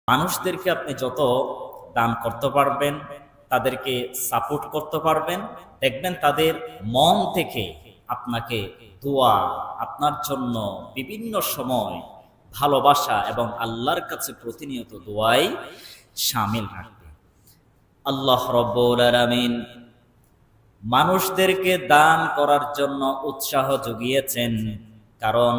মানুষদেরকে আপনি যত দান করতে পারবেন, তাদেরকে সাপোর্ট করতে পারবেন, দেখবেন তাদের মন থেকে আপনাকে দোয়া, আপনার জন্য বিভিন্ন সময় ভালোবাসা এবং আল্লাহর কাছে প্রতিনিয়ত দোয়াই শামিল রাখবে। আল্লাহ রাব্বুল আলামিন মানুষদেরকে দান করার জন্য উৎসাহ জুগিয়েছেন, কারণ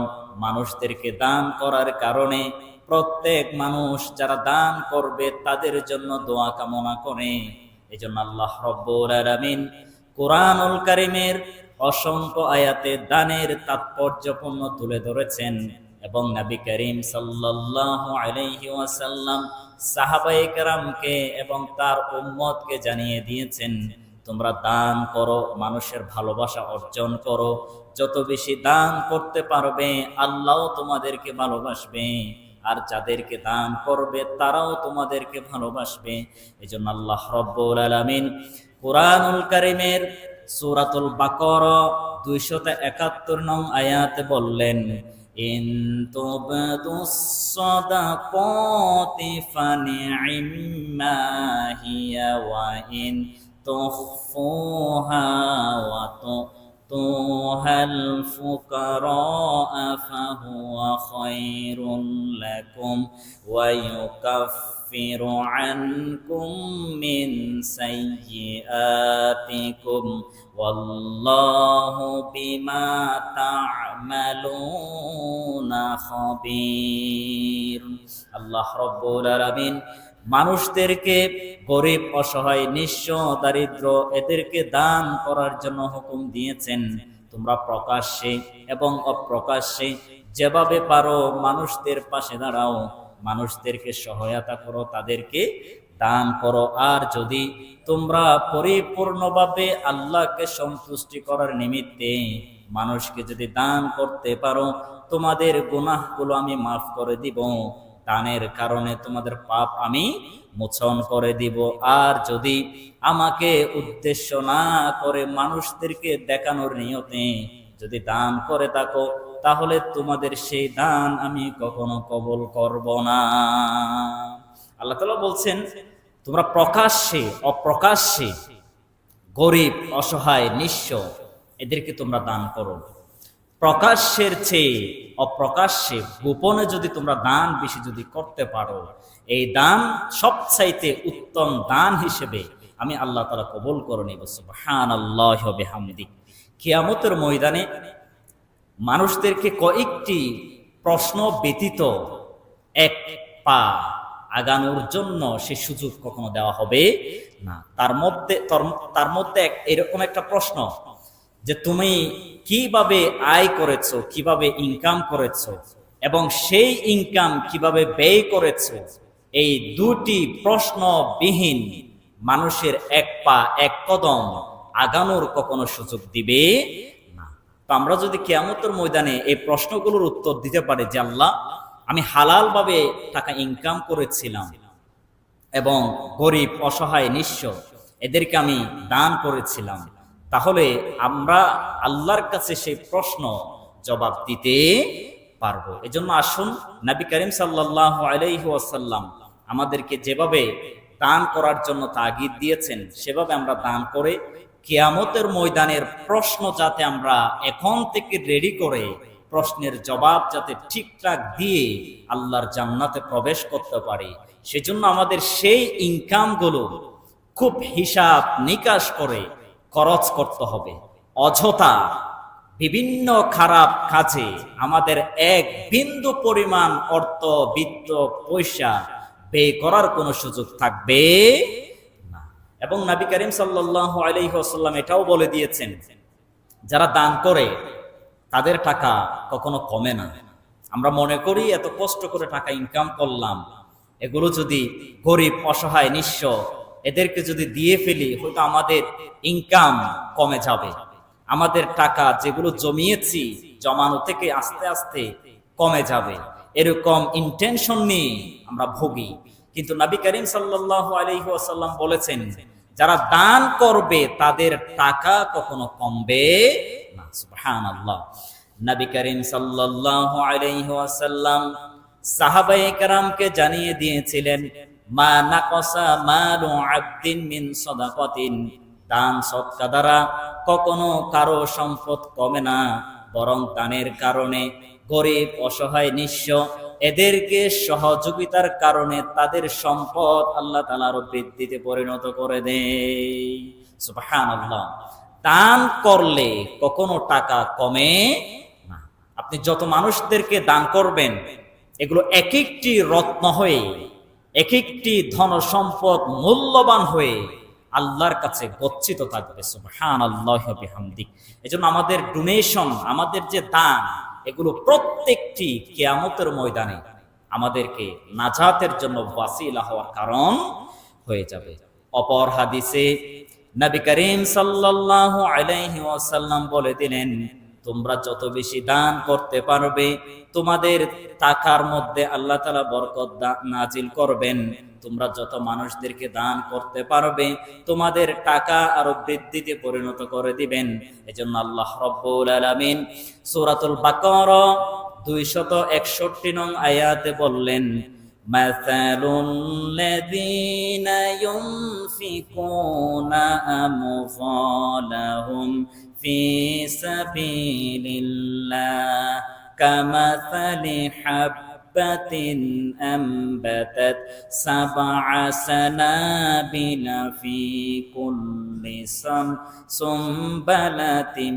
মানুষদেরকে দান করার কারণে প্রত্যেক মানুষ যারা দান করবে তাদের জন্য দোয়া কামনা করে। এজন্য আল্লাহ রাব্বুল আলামিন কুরআনুল কারীমের অসংখ্য আয়াতে দানের তাৎপর্যপূর্ণ তুলে ধরেছেন এবং নবী করিম সাল্লাল্লাহু আলাইহি ওয়াসাল্লাম সাহাবায়ে কেরামকে এবং তার উম্মতকে জানিয়ে দিয়েছেন, তোমরা দান করো, মানুষের ভালোবাসা অর্জন করো। যত বেশি দান করতে পারবে আল্লাহও তোমাদেরকে ভালোবাসবে, আর যাদেরকে দান করবে তারাও তোমাদেরকে ভালোবাসবে। এজন্য আল্লাহ রাব্বুল আলামিন কুরআনুল কারীমের সূরাতুল বাকারা 271 নং আয়াতে বললেন, ইন তুবদুস সাদাকাতি ফানি'ম্মা হিয়া ওয়া ইন তুখফুহা ওয়া তু'তুহাল ফুকারা ফাহুয়া খায়রুল লাকুম ওয়া ইউকাফফিরু আনকুম মিন সাইয়্যাতিকুম ওয়াল্লাহু বিমা তা'মালুনা খাবীর। আল্লাহ রাব্বুল আলামিন মানুষদেরকে গরিব, অসহায়, নিঃস্ব, দারিদ্র এদেরকে দান করার জন্য হুকুম দিয়েছেন। তোমরা প্রকাশ্যে এবং অপ্রকাশ্যে যেভাবে পারো মানুষদের পাশে দাঁড়াও, মানুষদেরকে সহায়তা করো, তাদেরকে দান করো। আর যদি তোমরা পরিপূর্ণভাবে আল্লাহকে সন্তুষ্টি করার নিমিত্তে মানুষকে যদি দান করতে পারো, তোমাদের গুনাহগুলো আমি মাফ করে দিব, দানের কারণে তোমাদের পাপ আমি মোচন করে দিব। আর যদি আমাকে উদ্দেশ্য না করে মানুষদেরকে দেখানোর নিয়তে যদি দান করে থাকো, তাহলে তোমাদের সেই দান আমি কখনো কবুল করব না। আল্লাহ তাআলা বলছেন, তোমরা প্রকাশ্যে অপ্রকাশ্যে গরিব, অসহায়, নিঃস্ব এদেরকে তোমরা দান করো। প্রকাশ্যের চেয়ে অপ্রকাশ্যে গোপনে যদি তোমরা দান বেশি যদি করতে পারো, এই দান সবচাইতে উত্তম দান হিসেবে আমি আল্লাহ তাআলা কবুল করে নেব। সুবহানাল্লাহি ওয়া বিহামদিহি। কিয়ামতের ময়দানে মানুষদেরকে কয়েকটি প্রশ্ন ব্যতীত এক পা আগানোর জন্য সে সুযোগ কখনো দেওয়া হবে না। তার মধ্যে এরকম একটা প্রশ্ন যে তুমি কিভাবে আয় করেছো, কিভাবে ইনকাম করেছো এবং সেই ইনকাম কিভাবে ব্যয় করেছো, এই দুটি প্রশ্নবিহীন মানুষের এক পা এক কদম আগানোর কখনো সুযোগ দিবে না। তো আমরা যদি কিয়ামতের ময়দানে এই প্রশ্নগুলোর উত্তর দিতে পারি যে আল্লাহ, আমি হালাল ভাবে টাকা ইনকাম করেছিলাম এবং গরিব, অসহায়, নিঃস্ব এদেরকে আমি দান করেছিলাম, তাহলে আমরা আল্লাহর কাছে সেই প্রশ্ন জবাব দিতে পারবো। এজন্য আসুন, নবী করিম সাল্লাল্লাহু আলাইহি ওয়াসাল্লাম আমাদেরকে যেভাবে দান করার জন্য তাগিদ দিয়েছেন, সেভাবে আমরা দান করে কিয়ামতের ময়দানের প্রশ্ন যাতে আমরা এখন থেকে রেডি করে প্রশ্নের জবাব যাতে ঠিকঠাক দিয়ে আল্লাহর জান্নাতে প্রবেশ করতে পারি, সেজন্য আমাদের সেই ইনকামগুলো খুব হিসাব নিকাশ করে খরচ করতে হবে। অযথা বিভিন্ন খারাপ কাজে আমাদের এক বিন্দু পরিমাণ অর্থ, বিত্ত, পয়সা ব্যয় করার কোনো সুযোগ থাকবে না। এবং নবী করিম সাল্লাল্লাহু আলাইহি ওয়াসাল্লাম এটাও বলে দিয়েছেন, যারা দান করে তাদের টাকা কখনো কমে না। আমরা মনে করি এত কষ্ট করে টাকা ইনকাম করলাম, এগুলো যদি গরিব, অসহায়, নিঃস্ব এদেরকে যদি দিয়ে ফেলি, হয়তো আমাদের ইনকাম কমে যাবে, আমাদের টাকা যেগুলো জমিয়েছি জমানো থেকে আস্তে আস্তে কমে যাবে, এরকম ইন্টেনশন নিয়ে আমরা ভুগি। কিন্তু নবী করিম সাল্লাল্লাহু আলাইহি ওয়াসাল্লাম বলেছেন, যারা দান করবে তাদের টাকা কখনো কমবে না। সুবহানাল্লাহ। নবী করিম সাল্লাল্লাহু আলাইহি ওয়াসাল্লাম সাহাবায়ে কেরামকে জানিয়ে দিয়েছিলেন, মা নাকসা মালু আবদিন মিন সাদাকাতিন, দান সদকা দ্বারা কখনো কারো সম্পদ কমে না, বরং দানের কারণে গরিব অসহায় নিঃস্ব এদেরকে সহযোগিতার কারণে তাদের সম্পদ আল্লাহ তাআলা আরো বৃদ্ধিতে পরিণত করে দেয়। সুবহানাল্লাহ। দান করলে কখনো টাকা কমে না। আপনি যত মানুষদেরকে দান করবেন, এগুলো এক একটি রত্ন হয়ে, এক একটি ধন সম্পদ মূল্যবান হয়ে আল্লাহর কাছে গচ্ছিত থাকবে। সুবহানাল্লাহি ওয়া বিহামদিহি। এজন্য আমাদের ডোনেশন, আমাদের যে দান, এগুলো প্রত্যেকটি কিয়ামতের ময়দানে আমাদেরকে নাজাতের জন্য ওয়াসিলা হওয়ার কারণ হয়ে যাবে। অপর হাদিসে নবী করিম সাল্লাল্লাহু আলাইহি ওয়াসাল্লাম বলে দিলেন, তোমরা যত বেশি দান করতে পারবে, তোমাদের টাকার মধ্যে আল্লাহ তাআলা বরকত নাজিল করবেন। তোমরা যত মানুষদেরকে দান করতে পারবে, তোমাদের টাকা আরো বৃদ্ধিতে পরিণত করে দিবেন। এজন্য আল্লাহ রাব্বুল আলামিন সূরাতুল বাকারা 261 নং আয়াতে বললেন, মাসালুল লাযীনা ইউনফিকুনা আমওয়ালাহুম ফি সাবিলিল্লাহ কামাসালি হাব্বাতিন আম্বাতাত সাবআ সানাবিলা ফি কুল্লি সুমবালাতিন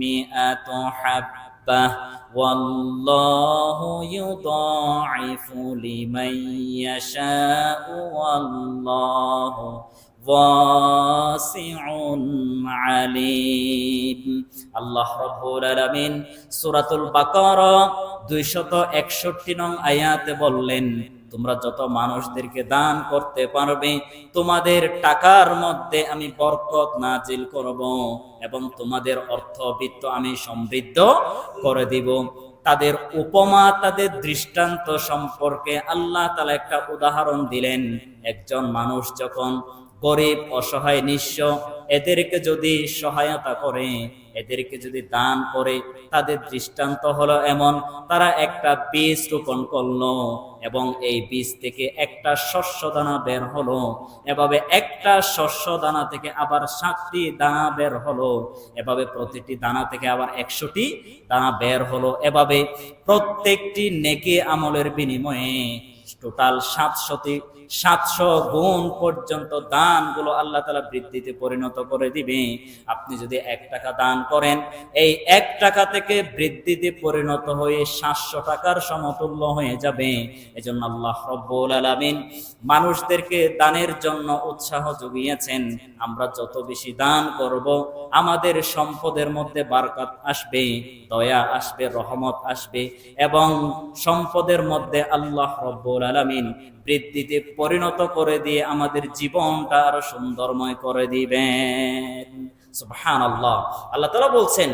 মিআতু হাব্বাহ ওয়াল্লাহু ইউদাঈফু লিমান ইয়াশাউ ওয়াল্লাহু ওয়াসিউন আলীম। আল্লাহ রাব্বুল আলামিন সূরাতুল বাকারা 261 নং আয়াতে বললেন, তোমরা যত মানুষদেরকে দান করতে পারবে, তোমাদের টাকার মধ্যে আমি বরকত নাজিল করব এবং তোমাদের অর্থবিত্ত আমি সমৃদ্ধ করে দিব। তাদের উপমা, তাদের দৃষ্টান্ত সম্পর্কে আল্লাহ তাআলা একটা উদাহরণ দিলেন। একজন মানুষ যখন গরিব অসহায় নিঃস্ব এদেরকে যদি সহায়তা করে, এদেরকে যদি দান করে, তাদের দৃষ্টান্ত হলো এমন, তারা একটা বীজ রোপণ করলো এবং এই বীজ থেকে একটা শস্য দানা বের হলো। এভাবে একটা শস্য দানা থেকে আবার 7টি দানা বের হলো। এভাবে প্রতিটি দানা থেকে আবার 100টি দানা বের হলো। এভাবে প্রত্যেকটি নেকি আমলের বিনিময়ে টোটাল 700 গুণ পর্যন্ত দানগুলো আল্লাহ তাআলা বৃদ্ধিতে পরিণত করে দিবে। আপনি যদি 1 টাকা দান করেন, এই 1 টাকা থেকে বৃদ্ধিতে পরিণত হয়ে 700 টাকার সমতুল্য হয়ে যাবে। এজন্য আল্লাহ রাব্বুল আলামিন মানুষদেরকে দানের জন্য উৎসাহ জুগিয়েছেন। আমরা যত বেশি দান করব, আমাদের সম্পদের মধ্যে বরকত আসবে, দয়া আসবে, রহমত আসবে এবং সম্পদের মধ্যে আল্লাহ রাব্বুল আলামিন বৃদ্ধিতে পরিণত করে দিয়ে আমাদের জীবনটা আরো সুন্দরময় করে দিবেন। সুবহানাল্লাহ। আল্লাহ তাআলা বলছেন,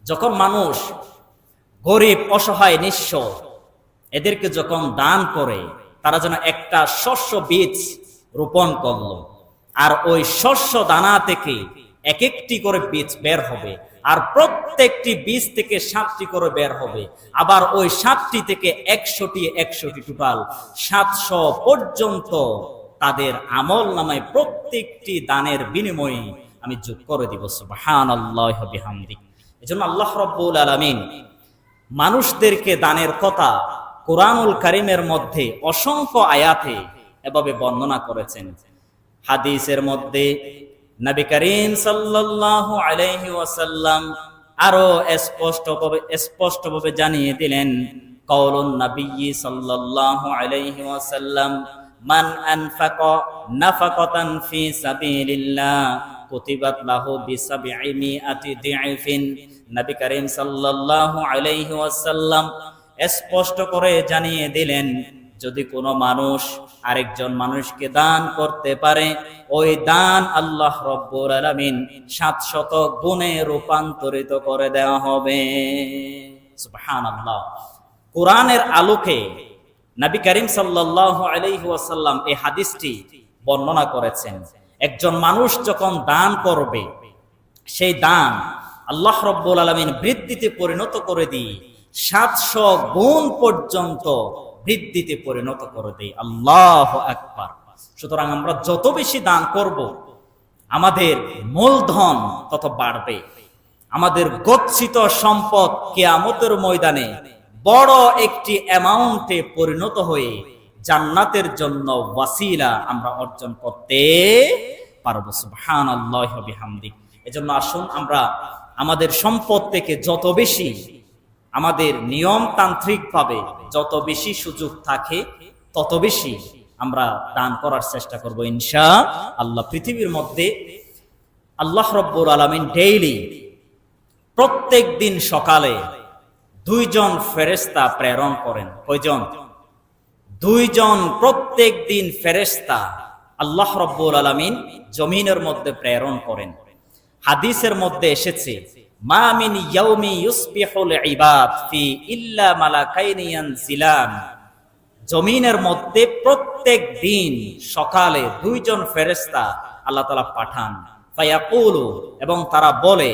যখন মানুষ গরিব অসহায় নিঃস্ব এদেরকে যখন দান করে, তারা যেন একটা শস্য বীজ রোপণ করলো, আর ওই শস্য দানা থেকে এক একটি করে বীজ বের হবে, আর প্রত্যেকটি বীজ থেকে 7টি করে বের হবে। আবার ওই 7টি থেকে 100টি টোটাল 700 পর্যন্ত তাদের আমল নামায় প্রত্যেকটি দানের বিনিময়ে আমি যোগ করে দিব। সুবহানাল্লাহি ওয়া বিহামদিহি। এজন্য আল্লাহ রাব্বুল আলামিন মানুষদেরকে দানের কথা কোরআনুল কারীমের মধ্যে অসংখ্য আয়াতে এভাবে বর্ণনা করেছেন। হাদিসের মধ্যে নবী করিম সাল্লাল্লাহু আলাইহি ওয়াসাল্লাম আরো স্পষ্টভাবে জানিয়ে দিলেন, কাউলুন নবী সাল্লাল্লাহু আলাইহি ওয়াসাল্লাম, মান আনফাকা নাফাকাতান ফি সাবিলিল্লাহ কুতিবাত লাহু বি700 দিআফিন। নবী করিম সাল্লাল্লাহু আলাইহি ওয়াসাল্লাম স্পষ্ট করে জানিয়ে দিলেন, যদি কোনো মানুষ আরেকজন মানুষকে দান করতে পারে, ওই দান আল্লাহ রাব্বুল আলামিন 700 গুণে রূপান্তরিত করে দেওয়া হবে। সুবহানাল্লাহ। কোরআনের আলোকে নবী করিম সাল্লাল্লাহু আলাইহি ওয়াসাল্লাম এই হাদিসটি বর্ণনা করেছেন। একজন মানুষ যখন দান করবে, সেই দান আল্লাহ রাব্বুল আলামিন বৃদ্ধিতে পরিণত করে দিয়ে 700 গুণ পর্যন্ত বৃদ্ধিতে পরিণত করে দেয়। আল্লাহু আকবার। সুতরাং আমরা যত বেশি দান করব, আমাদের মূলধন তত বাড়বে, আমাদের গচ্ছিত সম্পদ কিয়ামতের ময়দানে বড় একটি অ্যামাউন্টে পরিণত হয়ে জান্নাতের জন্য ওয়াসিলা আমরা অর্জন করতে পারবো। সুবহানাল্লাহি ওয়া বিহামদিহি। এজন্য আসুন আমরা আমাদের সম্পদ থেকে যত বেশি, আমাদের নিয়মতান্ত্রিক ভাবে যত বেশি সুযোগ থাকে তত বেশি আমরা দান করার চেষ্টা করব ইনশাআল্লাহ। পৃথিবীর মধ্যে আল্লাহ রাব্বুল আলামিন ডেইলি প্রত্যেক দিন সকালে 2 জন ফেরেশতা প্রেরণ করেন। কয়জন? 2 জন প্রত্যেক দিন ফেরেশতা আল্লাহ রাব্বুল আলামিন জমিনের মধ্যে প্রেরণ করেন। হাদিসের মধ্যে এসেছে, মা মিন ইয়াউমি ইউসবিহুল ইবাদ ফি ইল্লা মালাকাইনি ইয়ানজিলান। জমিনের মধ্যে প্রত্যেক দিন সকালে 2 জন ফেরেশতা আল্লাহ তাআলা পাঠান। ফায়াকুলু, এবং তারা বলে,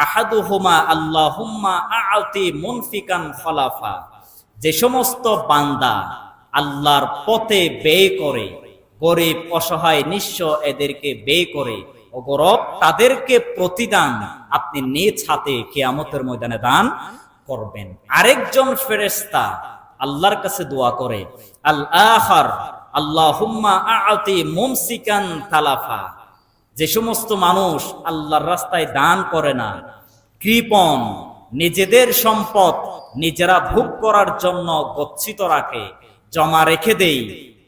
আহাদুহুমা আল্লাহুম্মা আ'তি মুনফিকান খলাফা। যে সমস্ত বান্দা আল্লাহর পথে ব্যয় করে, গরিব অসহায় নিঃস্ব এদেরকে ব্যয় করে, ও গরব তাদেরকে প্রতিদান আপনি নিজ হাতে কিয়ামতের ময়দানে দান করবেন। আরেকজন ফেরেশতা আল্লাহর কাছে দোয়া করে, আল আখার আল্লাহুম্মা আ'তি মুমসিকান তালাফা। যে সমস্ত মানুষ আল্লাহর রাস্তায় দান করে না, কৃপণ, নিজেদের সম্পদ নিজেরা ভোগ করার জন্য গচ্ছিত রাখে, জমা রেখে দেই,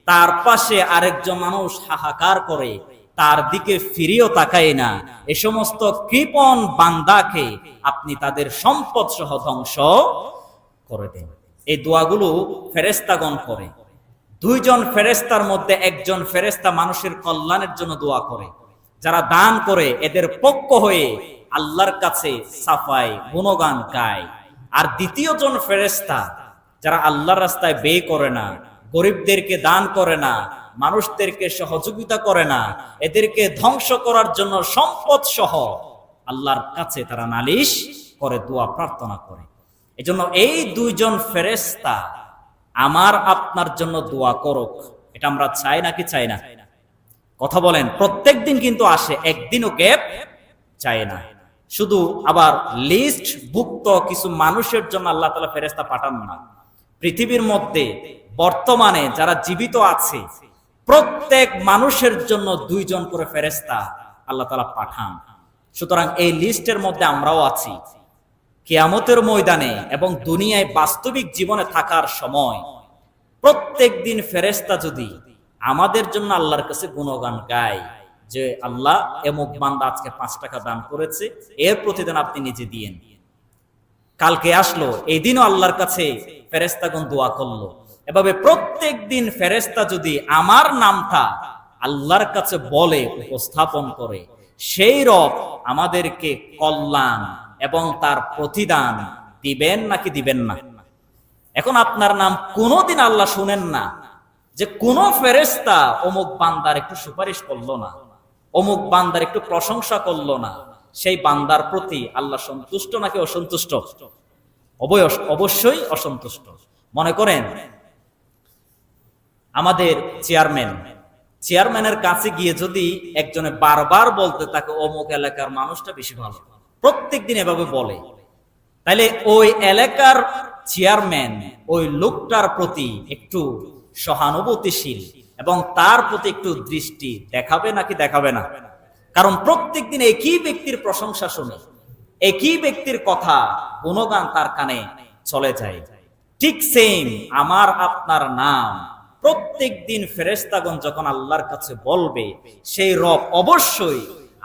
তার পাশে আরেকজন মানুষ হাহাকার করে, তার দিকে ফিরিয়েও তাকায় না, এ সমস্ত কৃপণ বান্দাকে আপনি তাদের সম্পদ সহ ধ্বংস করে দেন। এই দোয়াগুলো ফেরেশতাগণ করে। 2 জন ফেরেশতার মধ্যে একজন ফেরেশতা মানুষের কল্যাণের জন্য দোয়া করে। যারা দান করে এদের পক্ষ হয়ে আল্লাহর কাছে সাফাই গুণগান গায়। আর দ্বিতীয় জন ফেরেশতা যারা আল্লাহর রাস্তায় ব্যয় করে না, গরিবদেরকে দান করে না, মানুষদেরকে সহযোগিতা করে না, এদেরকে ধ্বংস করার জন্য সম্পদ সহ আল্লাহর কাছে তারা নালিশ করে, দোয়া প্রার্থনা করে। এজন্য এই 2 জন ফেরেশতা আমার আপনার জন্য দোয়া করুক, এটা আমরা চাই নাকি চাই না? কথা বলেন। প্রত্যেক দিন কিন্তু আসে, একদিনও গ্যাপ চায় না। শুধু আবার লিস্ট ভুক্ত কিছু মানুষের জন্য আল্লাহ তাআলা ফেরেশতা পাঠান না। পৃথিবীর মধ্যে বর্তমানে যারা জীবিত আছে প্রত্যেক মানুষের জন্য 2 জন করে ফেরেশতা আল্লাহ তাআলা পাঠান। সুতরাং এই লিস্টের মধ্যে আমরাও আছি। কিয়ামতের ময়দানে এবং দুনিয়ায় বাস্তবিক জীবনে থাকার সময় প্রত্যেক দিন ফেরেশতা যদি আমাদের জন্য আল্লাহর কাছে গুণগান গায় যে আল্লাহ এমুক বান্দা আজকে 5 টাকা দান করেছে, এর প্রতিদান আপনি নিজে দিয়েন। কালকে আসলো, এই দিনও আল্লাহর কাছে ফেরেশতাগণ দোয়া করলো। এভাবে প্রত্যেক দিন ফেরেশতা যদি আমার নামটা আল্লাহর কাছে বলে, উপস্থাপন করে, সেই রব আমাদেরকে কল্যাণ এবং তার প্রতিদান দিবেন নাকি দিবেন না? এখন আপনার নাম কোনোদিন আল্লাহ শুনেন না যে কোন ফেরেশতা অমুক বান্দার একটু সুপারিশ করলো না, অমুক বান্দার একটু প্রশংসা করলো না, সেই বান্দার প্রতি আল্লাহ সন্তুষ্ট নাকি অসন্তুষ্ট? অবশ্যই অসন্তুষ্ট। মনে করেন আমাদের চেয়ারম্যানের কাছে গিয়ে যদি একজনে বারবার বলতে তাকে অমুক এলাকার মানুষটা বেশি ভালো, প্রত্যেকদিন এভাবে বলে, তাহলে ওই এলাকার চেয়ারম্যান ওই লোকটার প্রতি একটু সহানুভূতিশীল এবং তার প্রতি একটু দৃষ্টি দেখাবে নাকি দেখাবে না? কারণ প্রত্যেকদিন একই ব্যক্তির প্রশংসা শুনে, একই ব্যক্তির কথা গুণগান তার কানে চলে যায়। ঠিক সেম আমার আপনার নাম প্রত্যেক দিন ফেরেশতাগণ যখন আল্লাহর কাছে বলবে, সেই রব অবশ্যই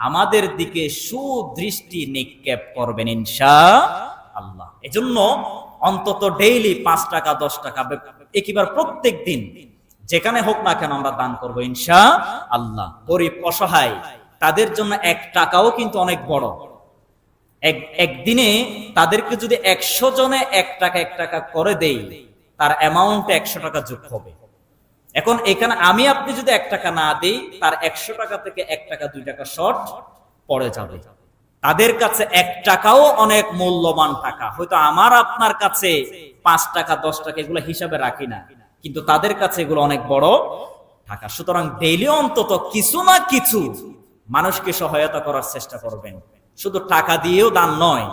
আমাদের দিকে সুদৃষ্টি নিক্ষেপ করবেন ইনশাআল্লাহ। এজন্য অন্তত ডেইলি 5 টাকা 10 টাকা একেবারে প্রত্যেক দিন যেখানে হোক না কেন আমরা দান করবো ইনশাআল্লাহ। গরিব অসহায় তাদের জন্য 1 টাকাও কিন্তু অনেক বড়। একদিনে তাদেরকে যদি 100 জনে 1 টাকা করে দেই, তার অ্যামাউন্টে 100 টাকা যোগ হবে। এখন এখানে আমি আপনি যদি 1 টাকা না দিই, তার 100 টাকা থেকে 1 টাকা 2 টাকা শর্ট পড়ে যাবে। তাদের কাছে 1 টাকাও অনেক মূল্যবান টাকা। হয়তো আমার আপনার কাছে 5 টাকা 10 টাকা এগুলো হিসাবে রাখি না, কিন্তু তাদের কাছে এগুলো অনেক বড় টাকা। সুতরাং ডেইলি অন্তত কিছু না কিছু মানুষকে সহায়তা করার চেষ্টা করবেন। শুধু টাকা দিয়েও দান নয়,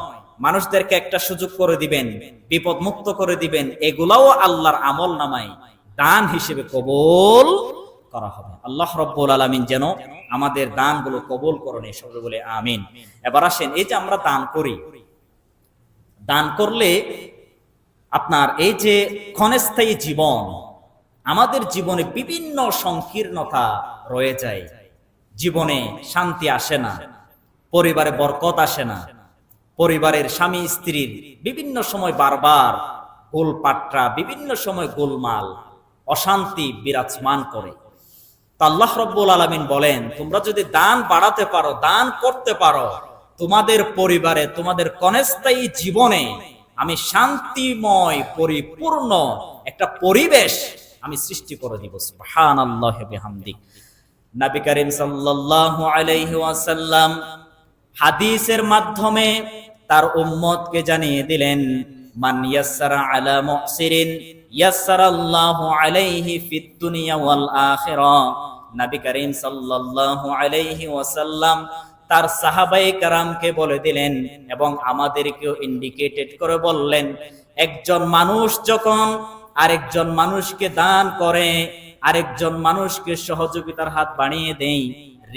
মানুষদেরকে একটা সুযোগ করে দিবেন, বিপদ মুক্ত করে দিবেন, এগুলাও আল্লাহর আমল নামায় দান হিসেবে কবুল করা হবে। আল্লাহ রাব্বুল আলামিন যেন আমাদের দানগুলো কবুল করেন, সবাই বলে আমিন। এবার আসেন, এই যে আমরা দান করি, দান করলে আপনার এই যে ক্ষণস্থায়ী জীবন, আমাদের জীবনে বিভিন্ন সংকীর্ণতা রয়ে যায়, জীবনে শান্তি আসে না, পরিবারে বরকত আসে না, পরিবারের স্বামী স্ত্রীর বিভিন্ন সময় বারবার গোলপাট্টা, বিভিন্ন সময় গোলমাল, অশান্তি বিরাজমান করে। আল্লাহ রাব্বুল আলামিন বলেন, তোমরা যদি দান বাড়াতে পারো, দান করতে পারো, তোমাদের পরিবারে, তোমাদের ক্ষণস্থায়ী জীবনে আমি শান্তিময় পরিপূর্ণ একটা পরিবেশ আমি সৃষ্টি করে দিব। সুবহানাল্লাহি ওয়া বিহামদিহি। নবী করিম সাল্লাল্লাহু আলাইহি ওয়াসাল্লাম হাদিসের মাধ্যমে তার উম্মতকে জানিয়ে দিলেন, মান ইয়াসসারা আলা মুহসিরিন ইয়াসসারাল্লাহু আলাইহি ফিদ দুনিয়া ওয়াল আখিরাহ। নবী করিম সাল্লাল্লাহু আলাইহি ওয়াসাল্লাম তার সাহাবায়ে কেরামকে বলে দিলেন এবং আমাদেরকেও ইন্ডিকেটেড করে বললেন, একজন মানুষ যখন আরেকজন মানুষকে দান করে, আরেকজন মানুষকে সহযোগিতার হাত বাড়িয়ে দেই,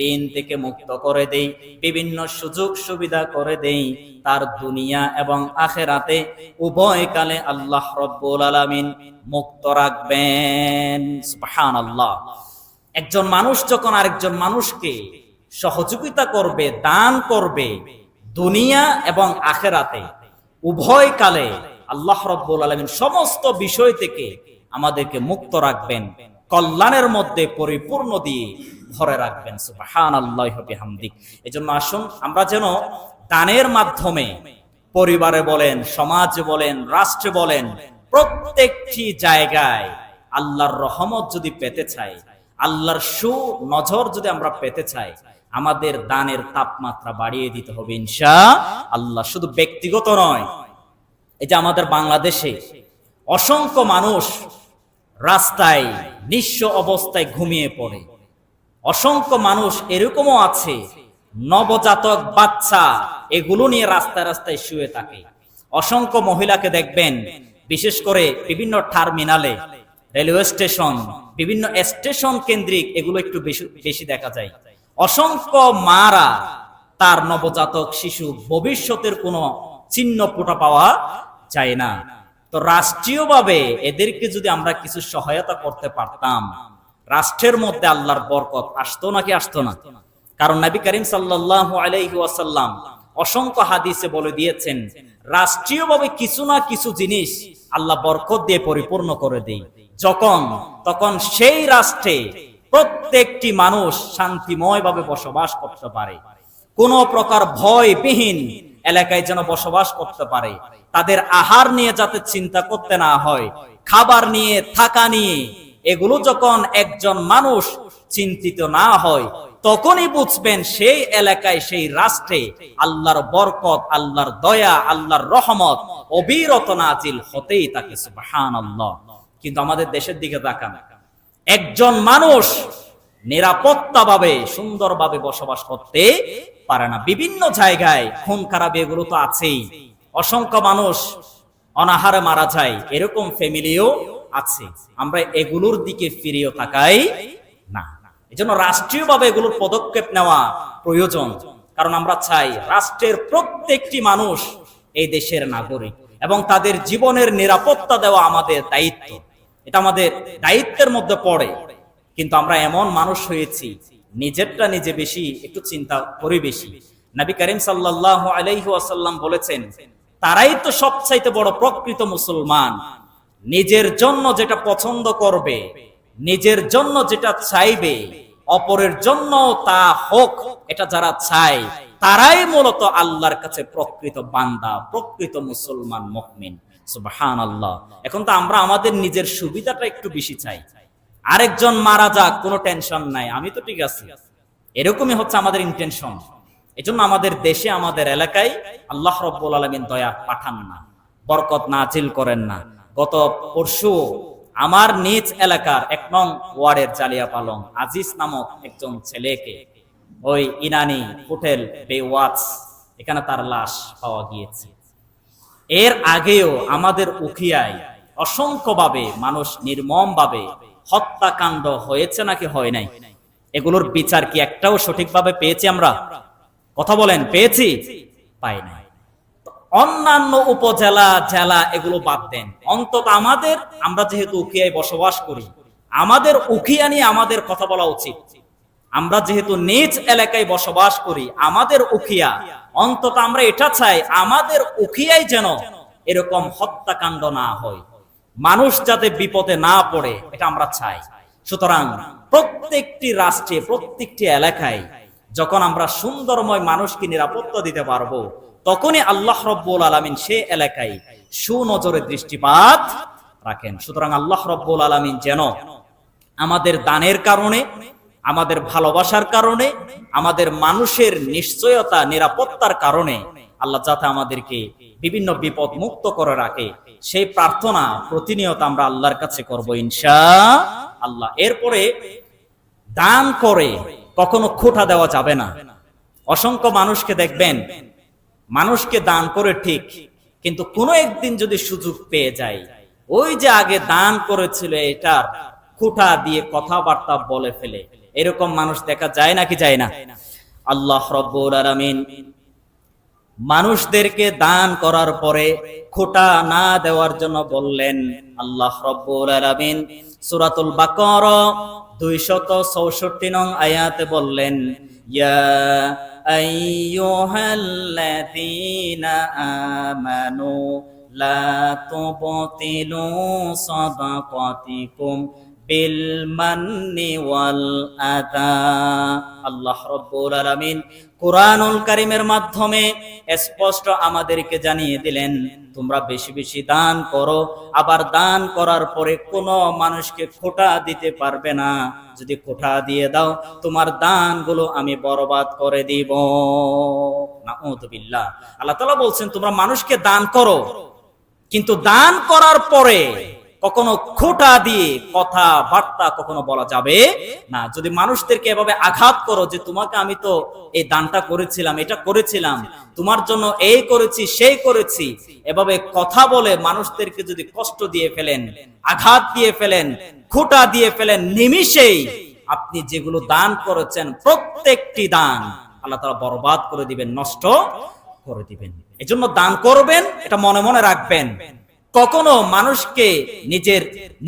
ঋণ থেকে মুক্ত করে দেই, বিভিন্ন সুযোগ সুবিধা করে দেই, তার দুনিয়া এবং আখিরাতে উভয় কালে আল্লাহ রাব্বুল আলামিন মুক্ত রাখবেন। সুবহানাল্লাহ। একজন মানুষ যখন আরেকজন মানুষকে সহযোগিতা করবে, দান করবে, দুনিয়া এবং আখিরাতে উভয় কালে আল্লাহ রাব্বুল আলামিন সমস্ত বিষয় থেকে আমাদেরকে মুক্ত রাখবেন, কল্যাণের মধ্যে পরিপূর্ণ দিয়ে ভরে রাখবেন। সুবহানাল্লাহি ওয়া বিহামদিহি। এজন্য আসুন আমরা যেন দানের মাধ্যমে পরিবারে বলেন, সমাজে বলেন, রাষ্ট্রে বলেন, প্রত্যেকটি জায়গায় আল্লাহর রহমত যদি পেতে চাই, আল্লাহর সুনজর যদি আমরা পেতে চাই, আমাদের দানের তাপমাত্রা বাড়িয়ে দিতে হবে ইনশাআল্লাহ। শুধু ব্যক্তিগত নয়, এই যে আমাদের বাংলাদেশে অসংখ্য মানুষ রাস্তায় নিঃস্ব অবস্থায় ঘুমিয়ে পড়ে, অসংখ্য মানুষ এরকমও আছে নবজাতক বাচ্চা এগুলো নিয়ে রাস্তায় রাস্তায় শুয়ে থাকে। অসংখ্য মহিলাকে দেখবেন, বিশেষ করে বিভিন্ন টার্মিনালে, রেলওয়ে স্টেশন, বিভিন্ন স্টেশন কেন্দ্রিক এগুলো একটু বেশি দেখা যায়। অসংখ্য মারা তার নবজাতক শিশু ভবিষ্যতের কোনো চিহ্ন ফুটা পাওয়া যায় না। তো রাষ্ট্রীয়ভাবে এদেরকে যদি আমরা কিছু সহায়তা করতে পারতাম, রাষ্ট্রের মধ্যে আল্লাহর বরকত আসতো নাকি আসতো না? কারণ নবী করিম সাল্লাল্লাহু আলাইহি ওয়াসাল্লাম অসংখ্য হাদিসে বলে দিয়েছেন, রাষ্ট্রীয়ভাবে কিছু না কিছু জিনিস আল্লাহ বরকত দিয়ে পরিপূর্ণ করে দেয়, তখন সেই রাষ্ট্রে প্রত্যেকটি মানুষ শান্তিময়ভাবে বসবাস করতে পারে, কোনো প্রকার ভয়বিহীন এলাকায় যেন বসবাস করতে পারে, তাদের আহার নিয়ে যাতে চিন্তা করতে না হয়, খাবার নিয়ে, থাকা নিয়ে, এগুলো যখন একজন মানুষ চিন্তিত না হয়, তখনই বুঝবেন সেই এলাকায়, সেই রাষ্ট্রে আল্লাহর বরকত, আল্লাহর দয়া, আল্লাহর রহমত অবিরত নাজিল হতেই থাকে। সুবহানাল্লাহ। কিন্তু আমাদের দেশের দিকে তাকান, একজন মানুষ নিরাপত্তাভাবে সুন্দরভাবে বসবাস করতে পারে না। বিভিন্ন জায়গায় খুন খারাপ এগুলো তো আছেই, অসংখ্য মানুষ অনাহারে মারা যায়, এরকম ফ্যামিলিও আছে। আমরা এগুলোর দিকে ফিরেও তাকাই না। এজন্য রাষ্ট্রীয়ভাবে এগুলোর পদক্ষেপ নেওয়া প্রয়োজন। কারণ আমরা চাই রাষ্ট্রের প্রত্যেকটি মানুষ এই দেশের নাগরিক এবং তাদের জীবনের নিরাপত্তা দেওয়া আমাদের দায়িত্ব, এটা আমাদের দায়িত্বের মধ্যে পড়ে। কিন্তু আমরা এমন মানুষ হয়েছি, নিজেরটা নিজে বেশি একটু চিন্তা করি বেশি। নবী করিম সাল্লাল্লাহু আলাইহি ওয়াসাল্লাম বলেছেন, তারাই তো সবচাইতে বড় প্রকৃত মুসলমান। নিজের জন্য যেটা পছন্দ করবে, নিজের জন্য যেটা চাইবে, অপরের জন্য তা হোক, এটা যারা চায় তারাই মূলত আল্লাহর কাছে প্রকৃত বান্দা, প্রকৃত মুসলমান, মুমিন। সুবহানাল্লাহ। এখন তো আমরা আমাদের নিজের সুবিধাটা একটু বেশি চাই, আরেকজন মারা যাক কোনো টেনশন নাই, আমি তো ঠিক আছি, এরকমই হচ্ছে আমাদের ইন্টেনশন। এজন্য আমাদের দেশে, আমাদের এলাকায় আল্লাহ রাব্বুল আলামিন দয়া পাঠান না, বরকত নাজিল করেন না। গত পরশু আমার নিজ এলাকার 1 নং ওয়ার্ডের জালিয়াপালং আজিজ নামক একজন ছেলেকে ওই ইনানি হোটেল বেওয়াচ এখানে তার লাশ পাওয়া গিয়েছে। এর আগেও আমাদের উখিয়ায় অসংখ্যভাবে মানুষ নির্মমভাবে হত্যাকাণ্ড হয়েছে নাকি হয় নাই? এগুলোর বিচার কি একটাও সঠিকভাবে পেয়েছি আমরা? কথা বলেন, পেয়েছি? পাই নাই। অন্যান্য উপজেলা, জেলা এগুলো বাদ দেন, অন্তত আমাদের, আমরা যেহেতু উখিয়ায় বসবাস করি, আমাদের উখিয়া নিয়ে আমাদের কথা বলা উচিত। আমরা যেহেতু নিজ এলাকায় বসবাস করি, আমাদের উখিয়া, অন্তত আমরা এটা চাই আমাদের উখিয়ায় যেন এরকম হত্যাকাণ্ড না হয়, মানুষ যাতে বিপদে না পড়ে, এটা আমরা চাই। সুতরাং প্রত্যেকটি রাষ্ট্রে, প্রত্যেকটি এলাকায় যখন আমরা সুন্দরময় মানুষকে নিরাপত্তা দিতে পারবো, তখনই আল্লাহ রাব্বুল আলামিন সে এলাকায় সুনজরে দৃষ্টিপাত রাখেন। সুতরাং আল্লাহ রাব্বুল আলামিন যেন আমাদের দানের কারণে, আমাদের ভালোবাসার কারণে, আমাদের মানুষের নিশ্চয়তা, নিরাপত্তার কারণে আল্লাহ যাতে আমাদেরকে বিভিন্ন বিপদ মুক্ত করে রাখে, সেই প্রার্থনা প্রতিনিয়ত আমরা আল্লাহর কাছে করব ইনশাআল্লাহ। এরপরে দান করে কখনো খোঁটা দেওয়া যাবে না। অসংখ্য মানুষকে দেখবেন, মানুষকে দান করে ঠিক, কিন্তু কোনো একদিন যদি সুযোগ পেয়ে যায়, ওই যে আগে দান করেছিল এটার খোঁটা দিয়ে কথাবার্তা বলে ফেলে, এরকম মানুষ দেখা যায় নাকি যায় না? আল্লাহ রাব্বুল আলামিন মানুষদেরকে দান করার পরে খোঁটা না দেওয়ার জন্য বললেন। আল্লাহ রাব্বুল আলামিন সূরাতুল বাকারা 264 নং আয়াতে বললেন, ইয়া আইয়ুহাল্লাযীনা আমানু লা তুবতিলু সাদাকাতিকুম বিল মান্নি ওয়াল আযা। আল্লাহ রাব্বুল আলামিন কুরআনুল কারীমের মাধ্যমে স্পষ্ট আমাদেরকে জানিয়ে দিলেন, তোমরা বেশি বেশি দান করো, আবার দান করার পরে কোনো মানুষকে খোঁটা দিতে পারবে না। যদি খোঁটা দিয়ে দাও, তোমার দানগুলো আমি বরবাদ করে দিব। নাউযুবিল্লাহ। আল্লাহ তাআলা বলছেন তোমরা মানুষকে দান করো, কিন্তু দান করার পরে কখনো খোঁটা দিয়ে কথাবার্তা কখনো বলা যাবে না। যদি মানুষদেরকে এভাবে আঘাত করো যে তোমাকে আমি তো এই দানটা করেছিলাম, এটা করেছিলাম, তোমার জন্য এই করেছি, সেই করেছি, এভাবে কথা বলে মানুষদেরকে যদি কষ্ট দিয়ে ফেলেন, আঘাত দিয়ে ফেলেন, খোঁটা দিয়ে ফেলেন, নিমিষেই আপনি যেগুলো দান করেছেন প্রত্যেকটি দান আল্লাহ তাআলা বরবাদ করে দিবেন, নষ্ট করে দিবেন। এজন্য দান করবেন, এটা মনে মনে রাখবেন। কখনো মানুষকে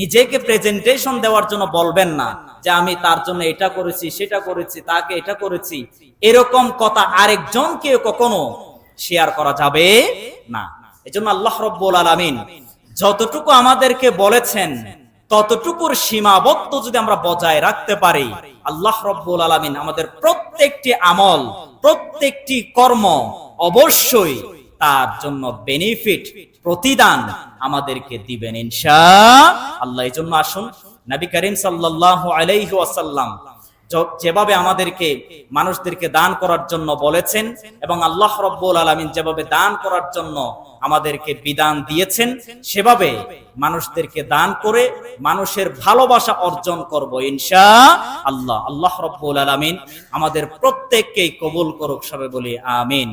নিজেকে প্রেজেন্টেশন দেওয়ার জন্য বলবেন না যে আমি তার জন্য এটা করেছি, সেটা করেছি, তাকে এটা করেছি, এরকম কথা আরেকজনকে কখনো শেয়ার করা যাবে না। এজন্য আল্লাহ রাব্বুল আলামিন যতটুকু আমাদেরকে বলেছেন ততটুকুর সীমাবদ্ধ যদি আমরা বজায় রাখতে পারি, আল্লাহ রাব্বুল আলামিন আমাদের প্রত্যেকটি আমল, প্রত্যেকটি কর্ম অবশ্যই তার জন্য বেনিফিট, প্রতিদান আমাদেরকে দিবেন ইনশাআল্লাহ। এই জন্য আসুন নবী করিম সাল্লাল্লাহু আলাইহি ওয়াসাল্লাম যেভাবে আমাদেরকে মানুষদেরকে দান করার জন্য বলেছেন, এবং আল্লাহ রাব্বুল আলামিন যেভাবে দান করার জন্য আমাদেরকে বিধান দিয়েছেন, সেভাবে মানুষদেরকে দান করে মানুষের ভালোবাসা অর্জন করব ইনশাআল্লাহ। আল্লাহ রাব্বুল আলামিন আমাদের প্রত্যেককেই কবুল করুক, সবাই বলি আমিন।